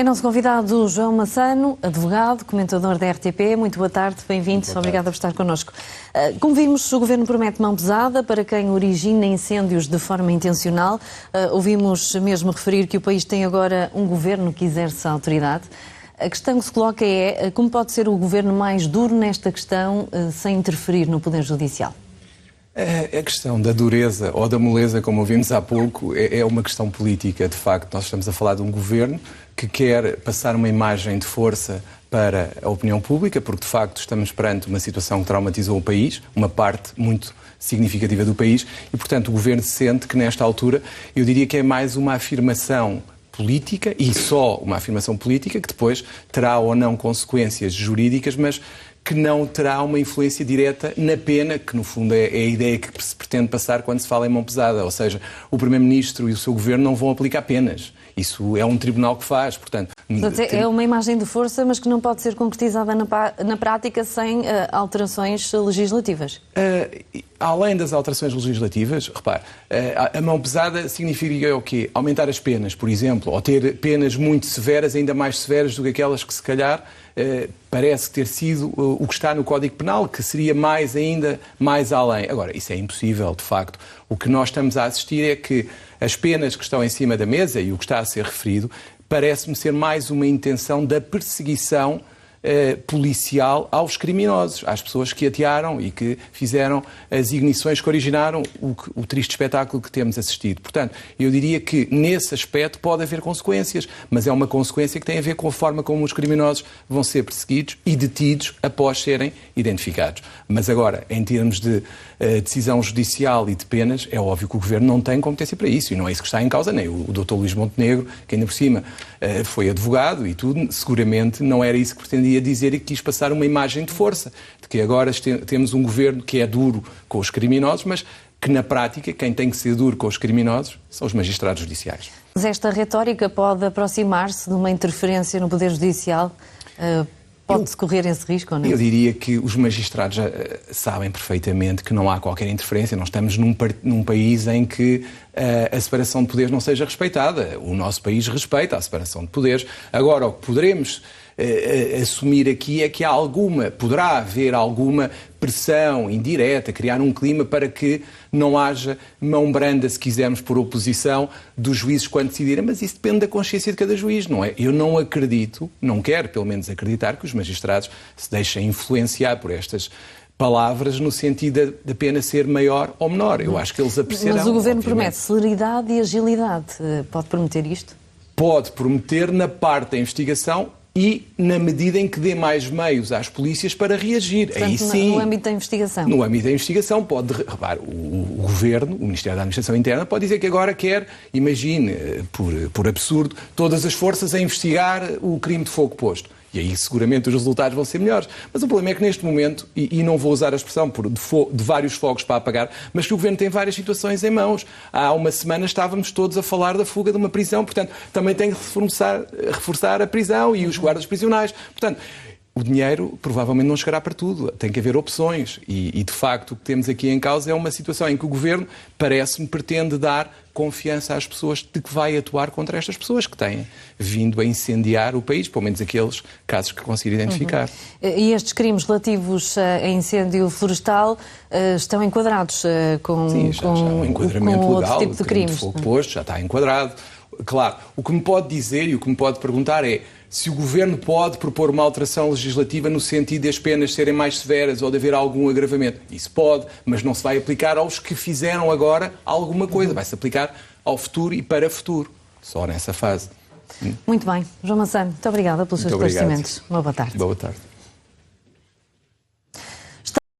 É nosso convidado João Massano, advogado, comentador da RTP. Muito boa tarde, bem-vindo, obrigada por estar connosco. Como vimos, o Governo promete mão pesada para quem origina incêndios de forma intencional. Ouvimos mesmo referir que o país tem agora um Governo que exerce a autoridade. A questão que se coloca é como pode ser o Governo mais duro nesta questão sem interferir no Poder Judicial? A questão da dureza ou da moleza, como ouvimos há pouco, é uma questão política. De facto, nós estamos a falar de um governo que quer passar uma imagem de força para a opinião pública, porque de facto estamos perante uma situação que traumatizou o país, uma parte muito significativa do país, e portanto o governo sente que nesta altura, eu diria que é mais uma afirmação política, e só uma afirmação política, que depois terá ou não consequências jurídicas, mas que não terá uma influência direta na pena, que no fundo é a ideia que se pretende passar quando se fala em mão pesada. Ou seja, o Primeiro-Ministro e o seu Governo não vão aplicar penas. Isso é um tribunal que faz, portanto... É uma imagem de força, mas que não pode ser concretizada na prática sem alterações legislativas. Além das alterações legislativas, repare, a mão pesada significa o quê? Aumentar as penas, por exemplo, ou ter penas muito severas, ainda mais severas do que aquelas que se calhar parece ter sido o que está no Código Penal, que seria ainda mais além. Agora, isso é impossível, de facto. O que nós estamos a assistir é que as penas que estão em cima da mesa, e o que está a ser referido, parece-me ser mais uma intenção da perseguição policial aos criminosos, às pessoas que atearam e que fizeram as ignições que originaram o triste espetáculo que temos assistido. Portanto, eu diria que nesse aspecto pode haver consequências, mas é uma consequência que tem a ver com a forma como os criminosos vão ser perseguidos e detidos após serem identificados. Mas agora, em termos de decisão judicial e de penas, é óbvio que o Governo não tem competência para isso, e não é isso que está em causa, nem o Dr. Luís Montenegro, que ainda por cima foi advogado e tudo, seguramente não era isso que pretendia dizer e que quis passar uma imagem de força, de que agora temos um Governo que é duro com os criminosos, mas que na prática quem tem que ser duro com os criminosos são os magistrados judiciais. Mas esta retórica pode aproximar-se de uma interferência no Poder Judicial? Pode-se correr esse risco ou não? Eu diria que os magistrados já sabem perfeitamente que não há qualquer interferência. Nós estamos num país em que a separação de poderes não seja respeitada. O nosso país respeita a separação de poderes. Agora, o que poderemos assumir aqui é que poderá haver alguma pressão indireta, criar um clima para que não haja mão branda, se quisermos, por oposição dos juízes quando decidirem, mas isso depende da consciência de cada juiz, não é? Eu não acredito, não quero pelo menos acreditar que os magistrados se deixem influenciar por estas palavras no sentido da pena ser maior ou menor. Eu acho que eles apreciarão. Mas o Governo obviamente. promete celeridade e agilidade. Pode prometer isto? Pode prometer na parte da investigação e na medida em que dê mais meios às polícias para reagir. Portanto, aí sim, no âmbito da investigação. No âmbito da investigação pode... Repare, o Governo, o Ministério da Administração Interna, pode dizer que agora quer, imagine, por absurdo, todas as forças a investigar o crime de fogo posto. E aí seguramente os resultados vão ser melhores. Mas o problema é que neste momento, e não vou usar a expressão de vários fogos para apagar, mas que o Governo tem várias situações em mãos. Há uma semana estávamos todos a falar da fuga de uma prisão, portanto também tem que reforçar a prisão e os guardas prisionais. Portanto, o dinheiro provavelmente não chegará para tudo. Tem que haver opções. E de facto o que temos aqui em causa é uma situação em que o Governo, parece-me, pretende dar confiança às pessoas de que vai atuar contra estas pessoas que têm vindo a incendiar o país, pelo menos aqueles casos que conseguir identificar. E estes crimes relativos a incêndio florestal estão enquadrados com, sim, já há um enquadramento com legal, outro tipo de crimes? De fogo posto, já está enquadrado. Claro, o que me pode dizer e o que me pode perguntar é se o Governo pode propor uma alteração legislativa no sentido de as penas serem mais severas ou de haver algum agravamento. Isso pode, mas não se vai aplicar aos que fizeram agora alguma coisa. Vai-se aplicar ao futuro e para o futuro. Só nessa fase. Muito bem. João Massano, muito obrigada pelos seus esclarecimentos. Uma boa tarde. Boa tarde.